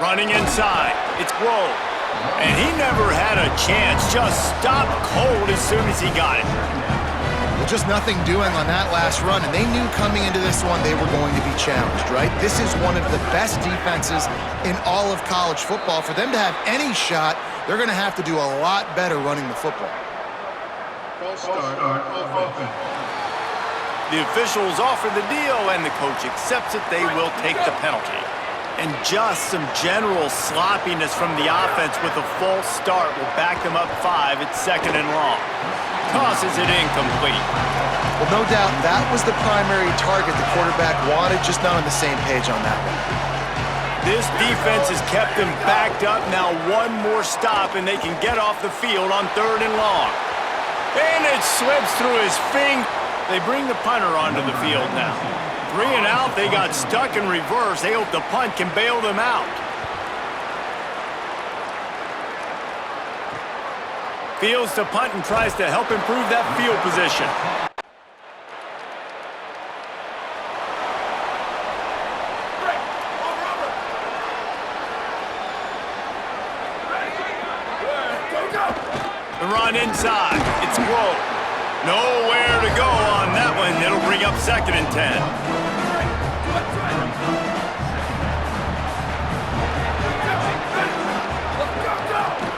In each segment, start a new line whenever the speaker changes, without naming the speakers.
Running inside, it's Grove. And he never had a chance, just stopped cold as soon as he got it.
Well, just nothing doing on that last run, and they knew coming into this one they were going to be challenged, right? This is one of the best defenses in all of college football. For them to have any shot, they're going to have to do a lot better running the football.
The officials offer the deal, and the coach accepts it. They will take the penalty. And just some general sloppiness from the offense with a false start will back them up 5 at 2nd and long. Tosses it incomplete.
Well, no doubt that was the primary target the quarterback wanted, just not on the same page on that one.
This defense has kept them backed up. Now one more stop, and they can get off the field on 3rd and long. And it slips through his finger. They bring the punter onto the field now. 3 and out, they got stuck in reverse. They hope the punt can bail them out. Fields to punt and tries to help improve that field position. The run inside, it's Grove. Nowhere to go on that one. It'll bring up 2nd and 10.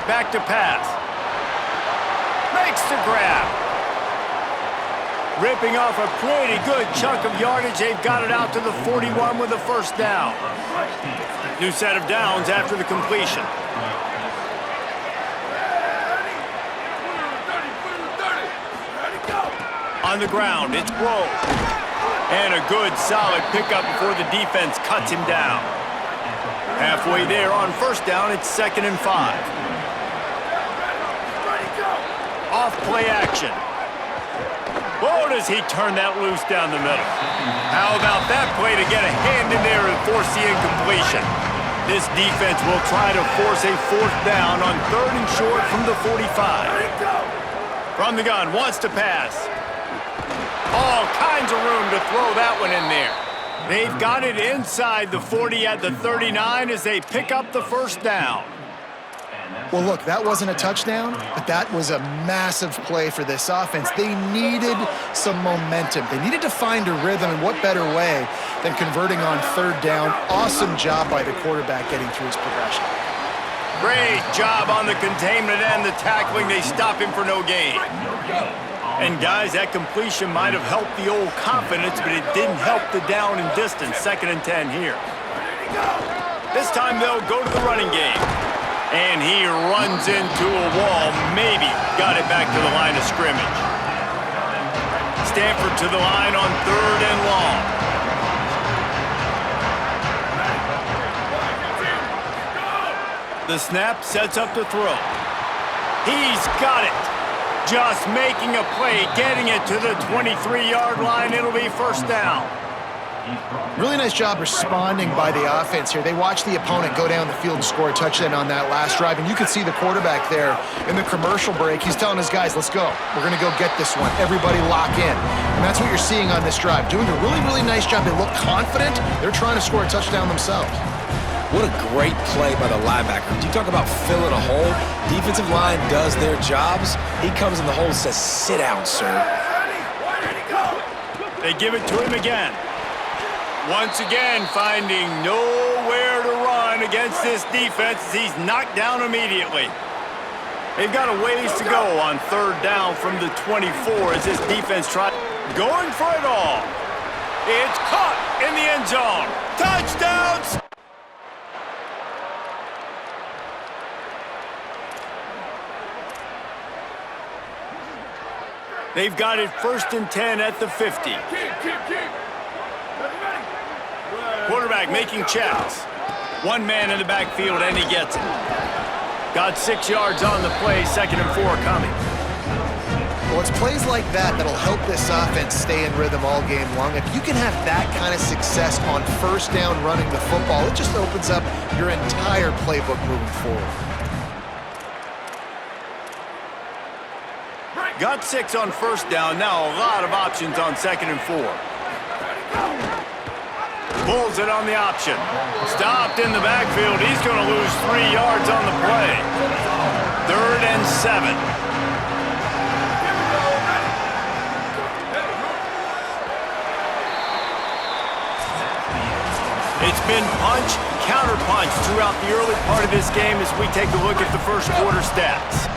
Back to pass. Makes the grab. Ripping off a pretty good chunk of yardage. They've got it out to the 41 with a 1st down. New set of downs after the completion. On the ground, it's Grove. And a good, solid pickup before the defense cuts him down. Halfway there on 1st down, it's 2nd and 5. Off play action. Oh, does he turn that loose down the middle. How about that play to get a hand in there and force the incompletion? This defense will try to force a 4th down on 3rd and short from the 45. From the gun, wants to pass. All kinds of room to throw that one in there. They've got it inside the 40 at the 39 as they pick up the 1st down.
Well, look, that wasn't a touchdown, but that was a massive play for this offense. They needed some momentum. They needed to find a rhythm, and what better way than converting on 3rd down. Awesome job by the quarterback getting through his progression.
Great job on the containment and the tackling. They stop him for no gain. And, guys, that completion might have helped the old confidence, but it didn't help the down and distance. 2nd and 10 here. This time they'll go to the running game. And he runs into a wall. Maybe got it back to the line of scrimmage. Stanford to the line on 3rd and long. The snap sets up the throw. He's got it. Just making a play, getting it to the 23-yard line. It'll be 1st down.
Really nice job responding by the offense here. They watched the opponent go down the field and score a touchdown on that last drive, and you can see the quarterback there in the commercial break. He's telling his guys, let's go. We're going to go get this one. Everybody lock in. And that's what you're seeing on this drive. Doing a really, really nice job. They look confident. They're trying to score a touchdown themselves.
What a great play by the linebacker. You talk about filling a hole. Defensive line does their jobs. He comes in the hole and says, sit down, sir.
They give it to him again. Once again, finding nowhere to run against this defense as he's knocked down immediately. They've got a ways to go on 3rd down from the 24 as this defense tries going for it all. It's caught in the end zone. Touchdowns! They've got it 1st and 10 at the 50. Quarterback making checks. One man in the backfield, and he gets it. Got 6 yards on the play, 2nd and 4 coming.
Well, it's plays like that that'll help this offense stay in rhythm all game long. If you can have that kind of success on 1st down running the football, it just opens up your entire playbook moving forward.
Got 6 on 1st down. Now a lot of options on 2nd and 4. Pulls it on the option. Stopped in the backfield. He's going to lose 3 yards on the play. 3rd and 7. It's been punch, counter-punch throughout the early part of this game as we take a look at the first quarter stats.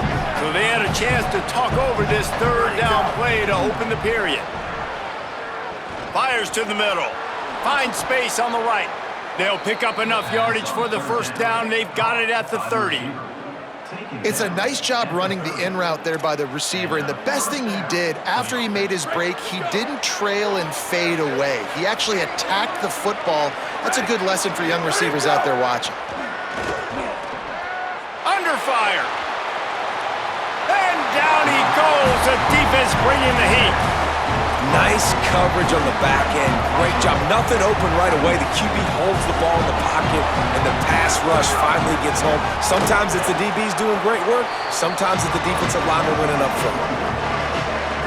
So they had a chance to talk over this 3rd down play to open the period. Fires to the middle. Finds space on the right. They'll pick up enough yardage for the first down. They've got it at the 30.
It's a nice job running the in route there by the receiver, and the best thing he did after he made his break, he didn't trail and fade away. He actually attacked the football. That's a good lesson for young receivers out there watching.
Under fire. And down he goes. The defense bringing the heat.
Nice coverage on the back end. Great job. Nothing open right away. The QB holds the ball in the pocket, and the pass rush finally gets home. Sometimes it's the DBs doing great work. Sometimes it's the defensive lineman winning up front.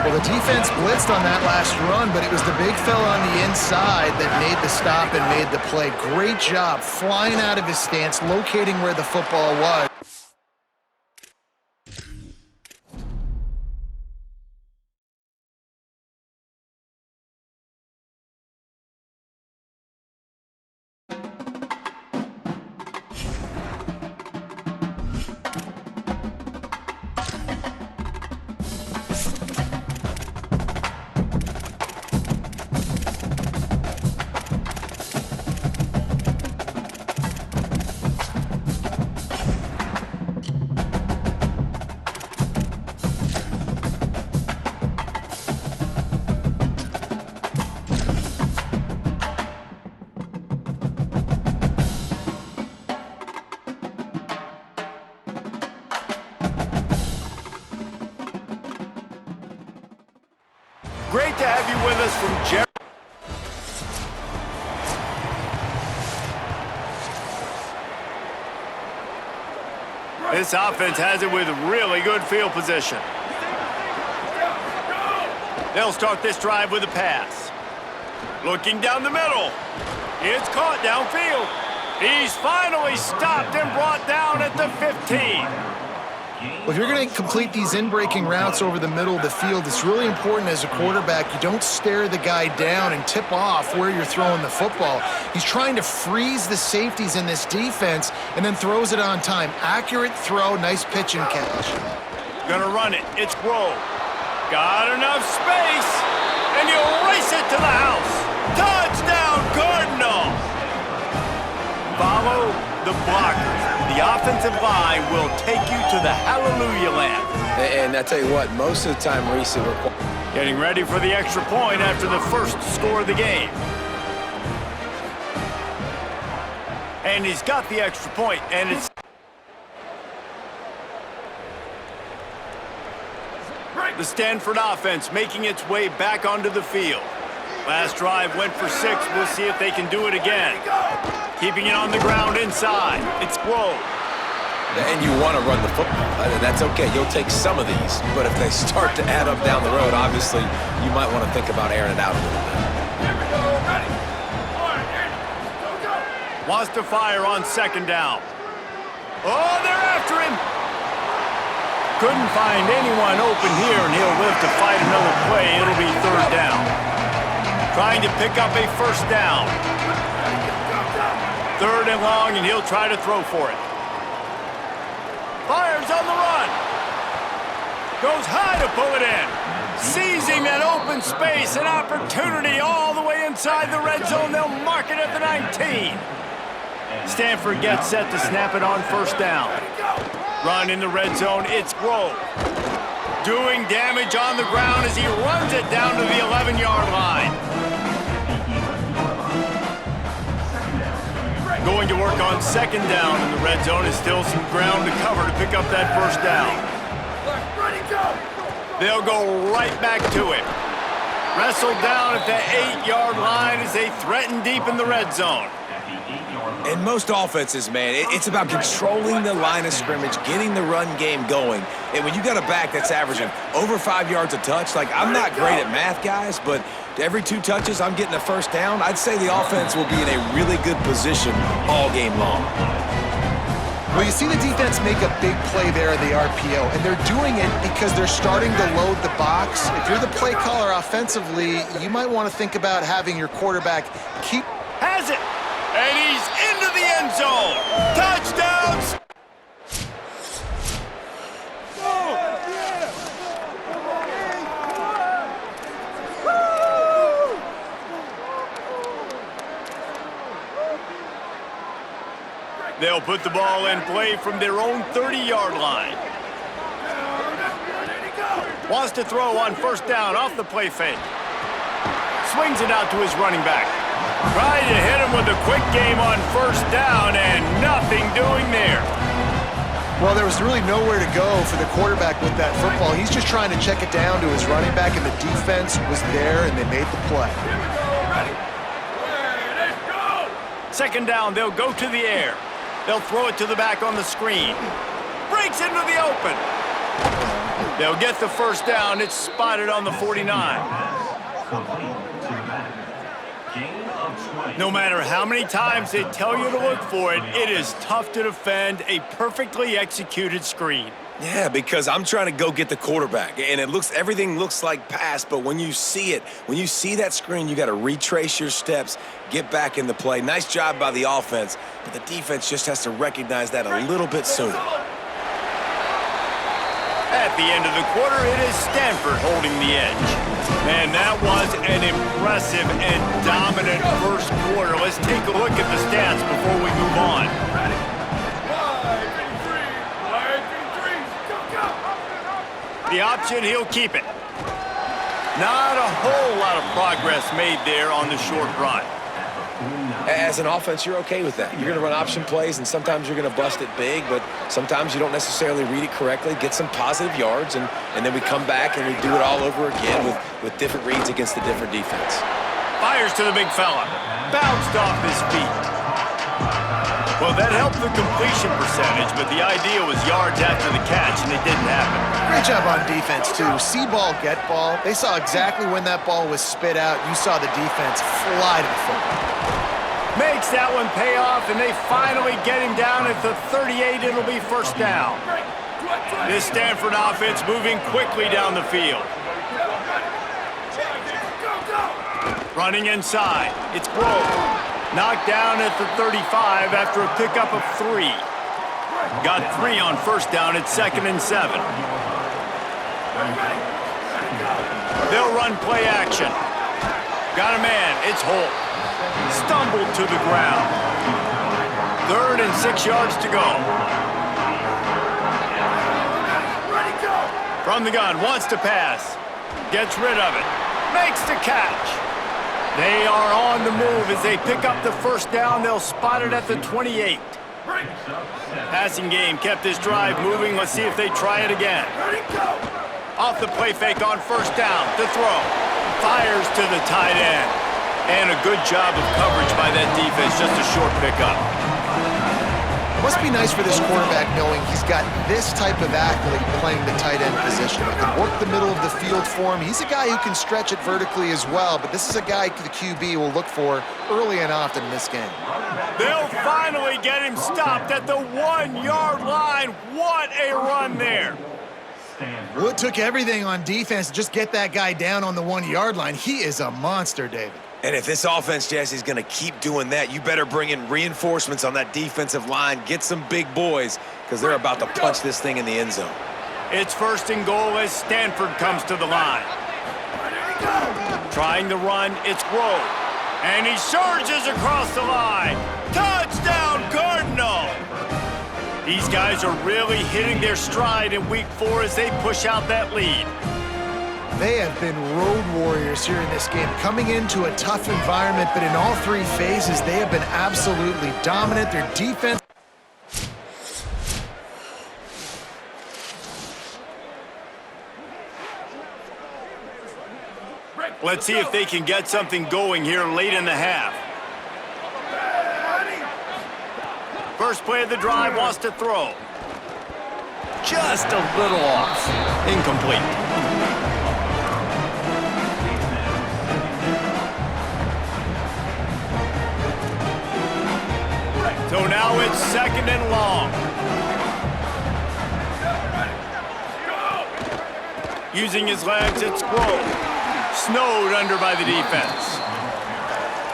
Well, the defense blitzed on that last run, but it was the big fella on the inside that made the stop and made the play. Great job flying out of his stance, locating where the football was.
Great to have you with us from Jerry. This offense has it with really good field position. They'll start this drive with a pass. Looking down the middle. It's caught downfield. He's finally stopped and brought down at the 15.
Well, if you're going to complete these in-breaking routes over the middle of the field, it's really important as a quarterback you don't stare the guy down and tip off where you're throwing the football. He's trying to freeze the safeties in this defense and then throws it on time. Accurate throw, nice pitch and catch.
Gonna run it. It's Grove. Got enough space, and he'll race it to the house. Touchdown, Cardinals! Follow the blockers. The offensive line will take you to the hallelujah land.
And I tell you what, most of the time, Reese,
Getting ready for the extra point after the first score of the game. And he's got the extra point, and it's... The Stanford offense making its way back onto the field. Last drive went for 6. We'll see if they can do it again. Keeping it on the ground inside. It's Grove.
and you want to run the football. That's okay. You'll take some of these, but if they start to add up down the road, obviously you might want to think about airing it out a little bit.
Here we go, ready. Go. Wants to fire on second down. Oh, they're after him. Couldn't find anyone open here, and he'll live to fight another play. It'll be third down. Trying to pick up a first down. Third and long, and he'll try to throw for it. Fires on the run. Goes high to pull it in. Seizing that open space, an opportunity all the way inside the red zone. They'll mark it at the 19. Stanford gets set to snap it on first down. Run in the red zone, it's Grove. Doing damage on the ground as he runs it down to the 11-yard line. Going to work on second down in the red zone. Is still some ground to cover to pick up that first down. They'll go right back to it. Wrestled down at the 8-yard line as they threaten deep in the red zone.
In most offenses, man, it's about controlling the line of scrimmage, getting the run game going. And when you got a back that's averaging over 5 yards a touch, like, I'm not great at math, guys, but every 2 touches I'm getting a first down, I'd say the offense will be in a really good position all game long.
Well, you see the defense make a big play there in the RPO, and they're doing it because they're starting to load the box. If you're the play caller offensively, you might want to think about having your quarterback keep...
Has it! And he's into the end zone! Touchdowns! They'll put the ball in play from their own 30-yard line. Wants to throw on first down off the play fake. Swings it out to his running back. Trying to hit him with a quick game on first down, and nothing doing there.
Well, there was really nowhere to go for the quarterback with that football. He's just trying to check it down to his running back, and the defense was there, and they made the play.
Second down, they'll go to the air. They'll throw it to the back on the screen. Breaks into the open. They'll get the first down. It's spotted on the 49. No matter how many times they tell you to look for it, it is tough to defend a perfectly executed screen.
Yeah, because I'm trying to go get the quarterback, and everything looks like pass, but when you see it, when you see that screen, you got to retrace your steps, get back in the play. Nice job by the offense, but the defense just has to recognize that a little bit sooner.
At the end of the quarter, it is Stanford holding the edge. And that was an impressive and dominant first quarter. Let's take a look at the stats before we move on. The option, he'll keep it. Not a whole lot of progress made there on the short run.
As an offense, you're okay with that. You're going to run option plays, and sometimes you're going to bust it big, but sometimes you don't necessarily read it correctly, get some positive yards, and then we come back and we do it all over again with different reads against a different defense.
Fires to the big fella. Bounced off his feet. Well, that helped the completion percentage, but the idea was yards after the catch, and it didn't happen.
Great job on defense, too. See ball, get ball. They saw exactly when that ball was spit out. You saw the defense fly to the football.
Makes that one pay off, and they finally get him down at the 38. It'll be first down. This Stanford offense moving quickly down the field. Running inside. It's Grove. Knocked down at the 35 after a pickup of 3. Got 3 on first down at 2nd and 7. They'll run play action. Got a man. It's Holt. Stumbled to the ground. 3rd and 6 yards to go. From the gun, wants to pass. Gets rid of it. Makes the catch. They are on the move as they pick up the first down. They'll spot it at the 28. Passing game kept this drive moving. Let's see if they try it again. Off the play fake on first down. To throw. Fires to the tight end. And a good job of coverage by that defense. Just a short pickup.
Must be nice for this quarterback knowing he's got this type of athlete playing the tight end position. He can work the middle of the field for him. He's a guy who can stretch it vertically as well, but this is a guy the QB will look for early and often in this game.
They'll finally get him stopped at the 1-yard line. What a run there.
Well, it took everything on defense to just get that guy down on the 1-yard line. He is a monster, David.
And if this offense, Jesse, is going to keep doing that, you better bring in reinforcements on that defensive line. Get some big boys, because they're about to punch this thing in the end zone.
It's 1st and goal as Stanford comes to the line. Trying to run, it's Grove. And he surges across the line. Touchdown, Cardinal! These guys are really hitting their stride in week 4 as they push out that lead.
They have been road warriors here in this game, coming into a tough environment, but in all 3 phases, they have been absolutely dominant. Their defense...
Let's see if they can get something going here late in the half. First play of the drive wants to throw. Just a little off. Incomplete. So now it's second and long. Using his legs, it's Sproles. Snowed under by the defense.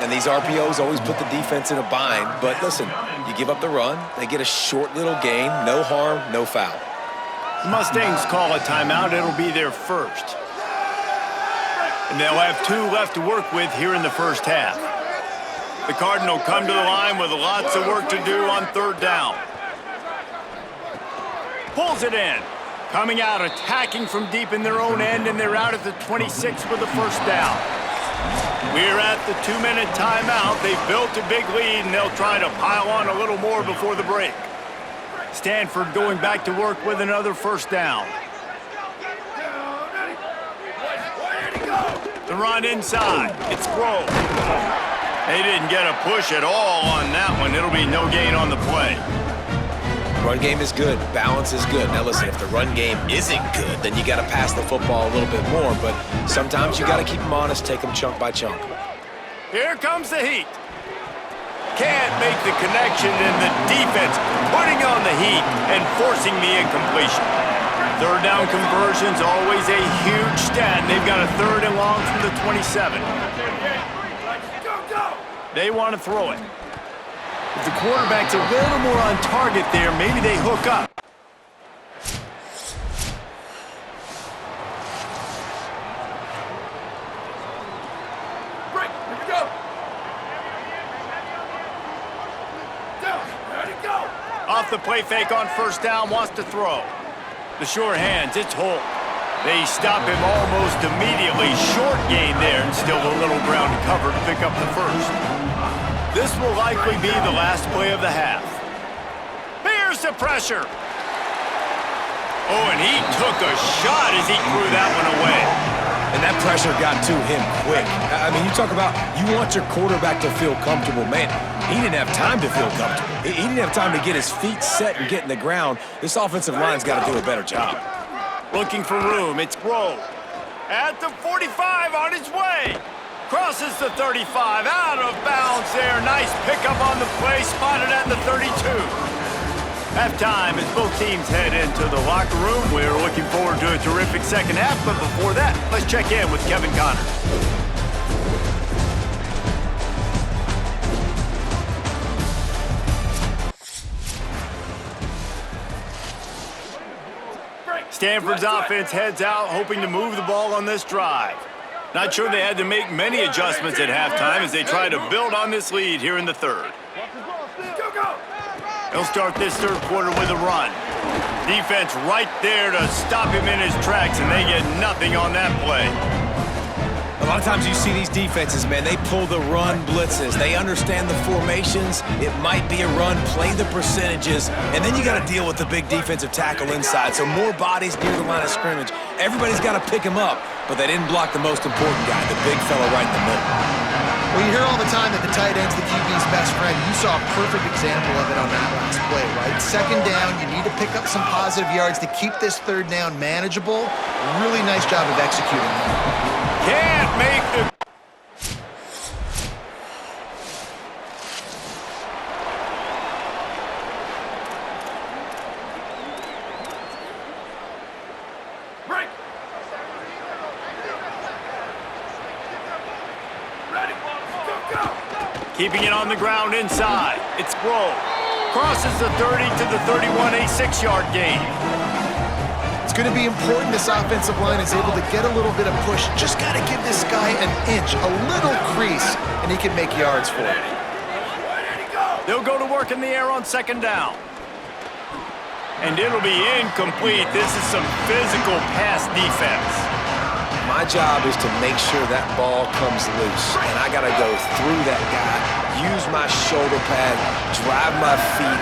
And these RPOs always put the defense in a bind. But listen, you give up the run, they get a short little gain, no harm, no foul.
The Mustangs call a timeout. It'll be their first. And they'll have 2 left to work with here in the first half. The Cardinal come to the line with lots of work to do on third down. Pulls it in. Coming out, attacking from deep in their own end, and they're out at the 26 with the first down. We're at the 2-minute timeout. They've built a big lead, and they'll try to pile on a little more before the break. Stanford going back to work with another first down. The run inside. It's Sproles. They didn't get a push at all on that one. It'll be no gain on the play.
Run game is good. Balance is good. Now listen, if the run game isn't good, then you got to pass the football a little bit more. But sometimes you got to keep them honest, take them chunk by chunk.
Here comes the heat. Can't make the connection, and the defense putting on the heat and forcing the incompletion. Third down conversion's always a huge stat. They've got a third and long from the 27. They want to throw it. If the quarterback's a little more on target there, maybe they hook up.
Break, here we go. Down, ready, go.
Off the play fake on first down, wants to throw. The short hands, it's Holt. They stop him almost immediately. Short gain there, and still a little ground cover to pick up the first. This will likely be the last play of the half. Here's the pressure. Oh, and he took a shot as he threw that one away.
And that pressure got to him quick. I mean, you talk about you want your quarterback to feel comfortable. Man, he didn't have time to feel comfortable. He didn't have time to get his feet set and get in the ground. This offensive line's got to do a better job.
Looking for room, it's Sproles. At the 45 on his way. Crosses the 35, out of bounds there. Nice pickup on the play, spotted at the 32. Halftime as both teams head into the locker room. We're looking forward to a terrific second half, but before that, let's check in with Kevin Connors. Stanford's offense heads out, hoping to move the ball on this drive. Not sure they had to make many adjustments at halftime as they try to build on this lead here in the third. They'll start this third quarter with a run. Defense right there to stop him in his tracks, and they get nothing on that play.
A lot of times you see these defenses, man, they pull the run blitzes. They understand the formations. It might be a run, play the percentages, and then you got to deal with the big defensive tackle inside. So more bodies near the line of scrimmage. Everybody's got to pick him up, but they didn't block the most important guy, the big fella right in the middle.
Well, you hear all the time that the tight end's the QB's best friend. You saw a perfect example of it on that last play, right? Second down, you need to pick up some positive yards to keep this third down manageable. Really nice job of executing that.
Can't make the...
Break. Ready, go.
Keeping it on the ground inside. It's Sproles. Crosses the 30 to the 31, a 6-yard gain.
It's going to be important this offensive line is able to get a little bit of push. Just got to give this guy an inch, a little crease, and he can make yards for it.
They'll go to work in the air on second down. And it'll be incomplete. This is some physical pass defense.
My job is to make sure that ball comes loose, and I got to go through that guy, use my shoulder pad, drive my feet,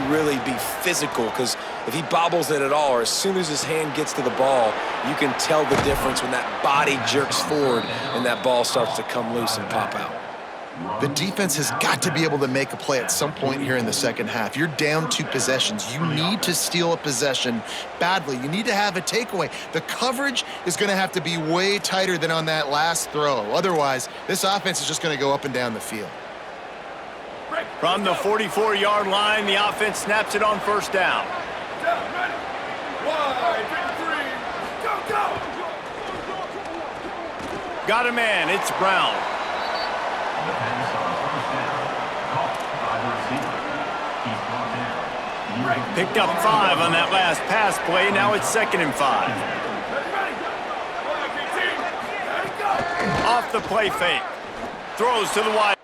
really be physical, because if he bobbles it at all, or as soon as his hand gets to the ball, you can tell the difference when that body jerks forward and that ball starts to come loose and pop out.
The defense has got to be able to make a play at some point here in the second half. You're down 2 possessions. You need to steal a possession badly. You need to have a takeaway. The coverage is going to have to be way tighter than on that last throw. Otherwise, this offense is just going to go up and down the field.
From the 44-yard line, the offense snaps it on first down.
Down, ready. Wide, 3, go, go!
Got a man, it's Brown. Picked up 5 on that last pass play. Now it's 2nd and 5. Off the play fake. Throws to the wide.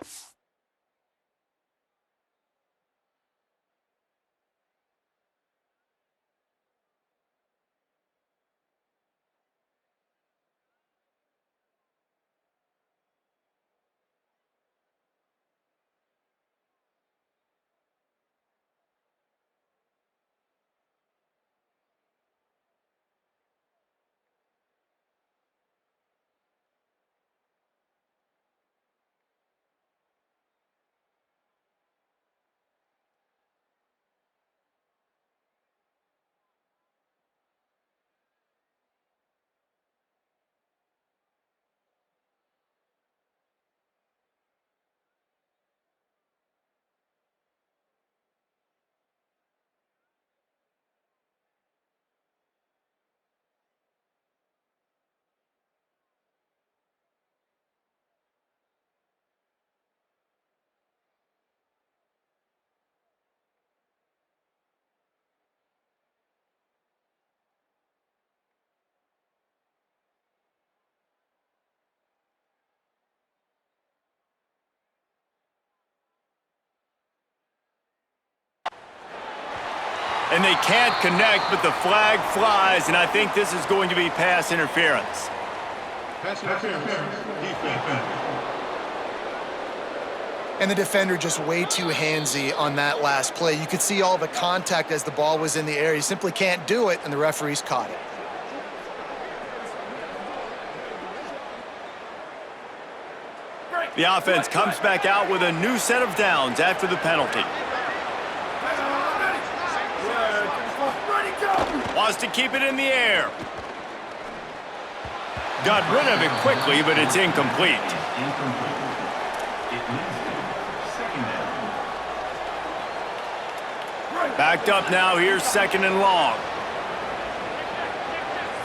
And they can't connect, but the flag flies, and I think this is going to be pass interference.
Pass interference. Defense.
And the defender just way too handsy on that last play. You could see all the contact as the ball was in the air. He simply can't do it, and the referees caught it.
The offense comes back out with a new set of downs after the penalty. Wants to keep it in the air. Got rid of it quickly, but it's incomplete. Backed up now. Here's 2nd and long.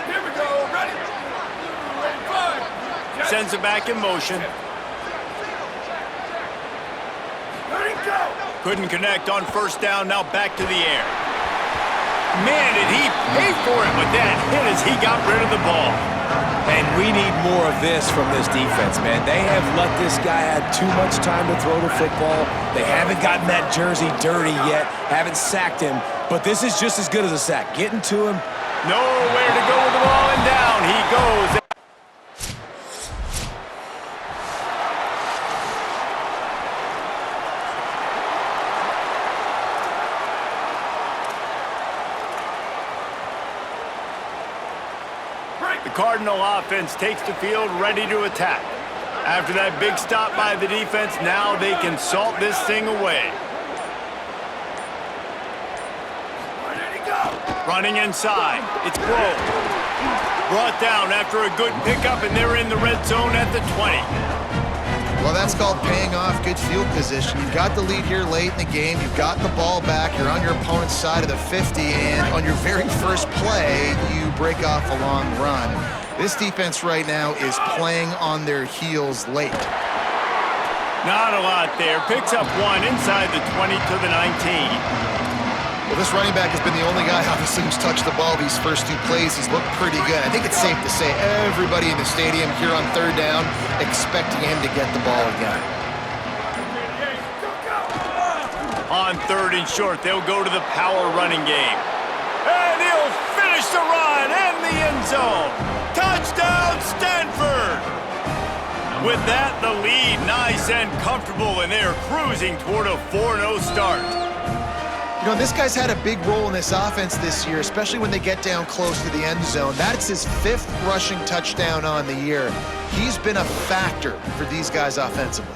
Here we go, ready. 5.
Sends it back in motion.
Ready, go.
Couldn't connect on first down. Now back to the air. Man, did he pay for it with that hit as he got rid of the ball.
And we need more of this from this defense, man. They have let this guy have too much time to throw the football. They haven't gotten that jersey dirty yet, haven't sacked him, but this is just as good as a sack. Getting to him.
Nowhere to go with the ball, and down he goes. Cardinal offense takes the field, ready to attack. After that big stop by the defense, now they can salt this thing away. Running inside, it's Grove. Brought down after a good pickup, and they're in the red zone at the 20.
Well, that's called paying off good field position. You've got the lead here late in the game. You've got the ball back. You're on your opponent's side of the 50, and on your very first play, you break off a long run. This defense right now is playing on their heels late.
Not a lot there. Picks up 1 inside the 20 to the 19.
Well, this running back has been the only guy, obviously, who's touched the ball these first 2 plays. He's looked pretty good. I think it's safe to say everybody in the stadium here on 3rd down expecting him to get the ball again.
On 3rd and short, they'll go to the power running game. And he'll finish the run and the end zone. Touchdown, Stanford! With that, the lead nice and comfortable, and they're cruising toward a 4-0 start.
You know, this guy's had a big role in this offense this year, especially when they get down close to the end zone. That's his 5th rushing touchdown on the year. He's been a factor for these guys offensively.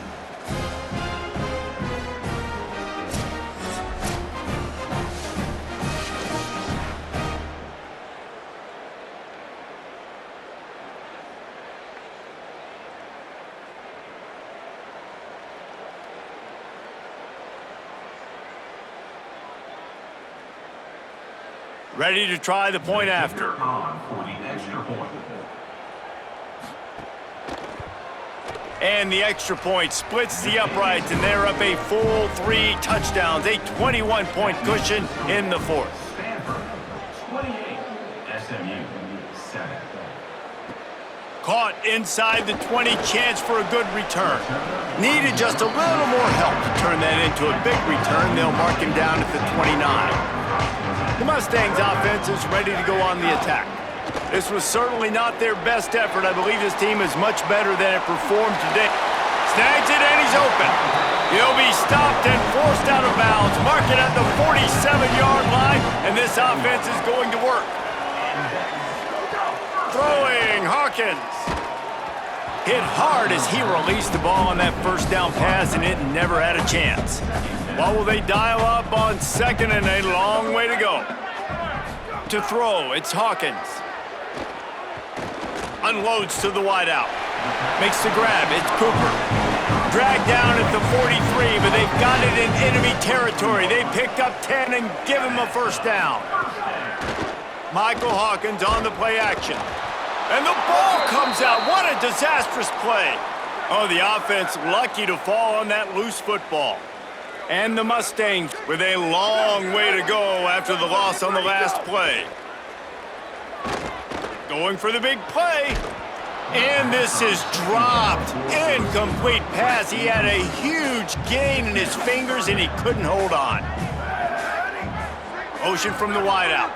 Ready to try the point after.
On for the extra point.
And the extra point splits the uprights, and they're up a full 3 touchdowns, a 21-point cushion in the fourth.
Stanford, 28. SMU, 7.
Caught inside the 20, chance for a good return. Needed just a little more help to turn that into a big return. They'll mark him down at the 29. The Mustangs offense is ready to go on the attack. This was certainly not their best effort. I believe this team is much better than it performed today. Snags it and he's open. He'll be stopped and forced out of bounds. Mark it at the 47-yard line, and this offense is going to work. Throwing, Hawkins. Hit hard as he released the ball on that first down pass, and it never had a chance. What will they dial up on second, and a long way to go? To throw, it's Hawkins. Unloads to the wideout. Makes the grab, it's Cooper. Dragged down at the 43, but they've got it in enemy territory. They picked up 10 and give him a first down. Michael Hawkins on the play action. And the ball comes out. What a disastrous play. Oh, the offense lucky to fall on that loose football. And the Mustangs with a long way to go after the loss on the last play. Going for the big play. And this is dropped. Incomplete pass. He had a huge gain in his fingers and he couldn't hold on. Motion from the wideout.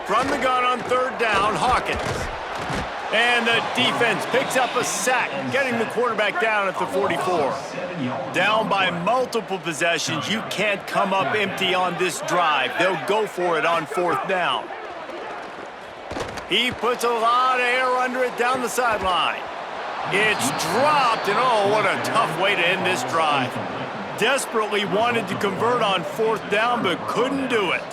From the gun on third down, Hawkins. And the defense picks up a sack, getting the quarterback down at the 44. Down by multiple possessions. You can't come up empty on this drive. They'll go for it on fourth down. He puts a lot of air under it down the sideline. It's dropped, and oh, what a tough way to end this drive. Desperately wanted to convert on fourth down, but couldn't do it.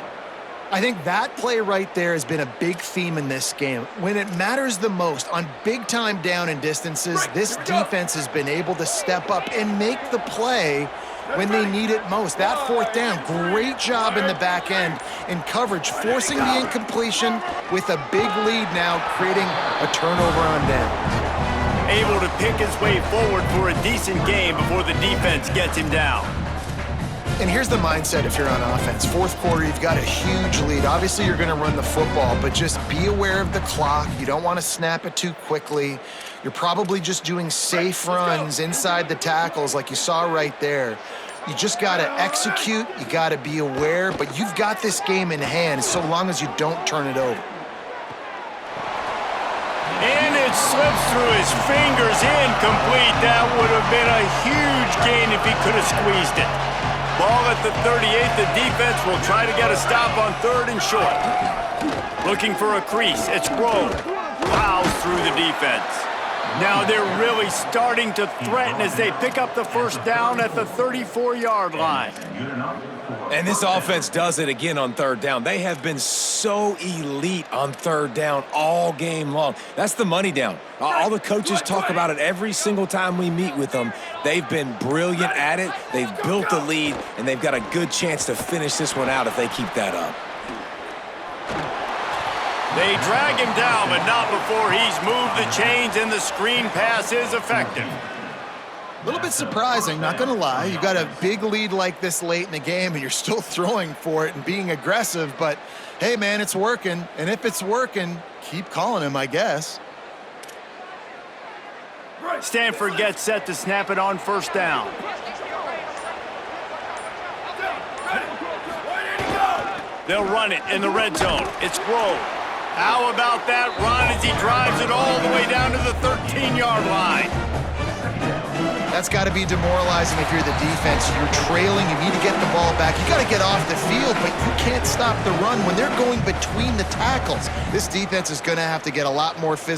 I think that play right there has been a big theme in this game. When it matters the most, on big-time down and distances, this defense has been able to step up and make the play when they need it most. That fourth down, great job in the back end in coverage, forcing the incompletion with a big lead now, creating a turnover on down.
Able to pick his way forward for a decent game before the defense gets him down.
And here's the mindset if you're on offense. Fourth quarter, you've got a huge lead. Obviously, you're going to run the football, but just be aware of the clock. You don't want to snap it too quickly. You're probably just doing safe runs inside the tackles like you saw right there. You just got to execute. You got to be aware, but you've got this game in hand so long as you don't turn it over.
And it slips through his fingers, incomplete. That would have been a huge gain if he could have squeezed it. Ball at the 38, the defense will try to get a stop on third and short. Looking for a crease, it's Grove. Plows through the defense. Now they're really starting to threaten as they pick up the first down at the 34-yard line.
And this offense does it again on third down. They have been so elite on third down all game long. That's the money down. All the coaches talk about it every single time we meet with them. They've been brilliant at it. They've built the lead, and they've got a good chance to finish this one out if they keep that up.
They drag him down, but not before he's moved the chains, and the screen pass is effective.
A little bit surprising, not going to lie. You got a big lead like this late in the game, and you're still throwing for it and being aggressive. But, hey, man, it's working. And if it's working, keep calling him, I guess.
Stanford gets set to snap it on first down. They'll run it in the red zone. It's Grove. How about that run as he drives it all the way down to the 13-yard line?
That's got to be demoralizing if you're the defense. You're trailing, you need to get the ball back. You got to get off the field, but you can't stop the run when they're going between the tackles. This defense is going to have to get a lot more physical.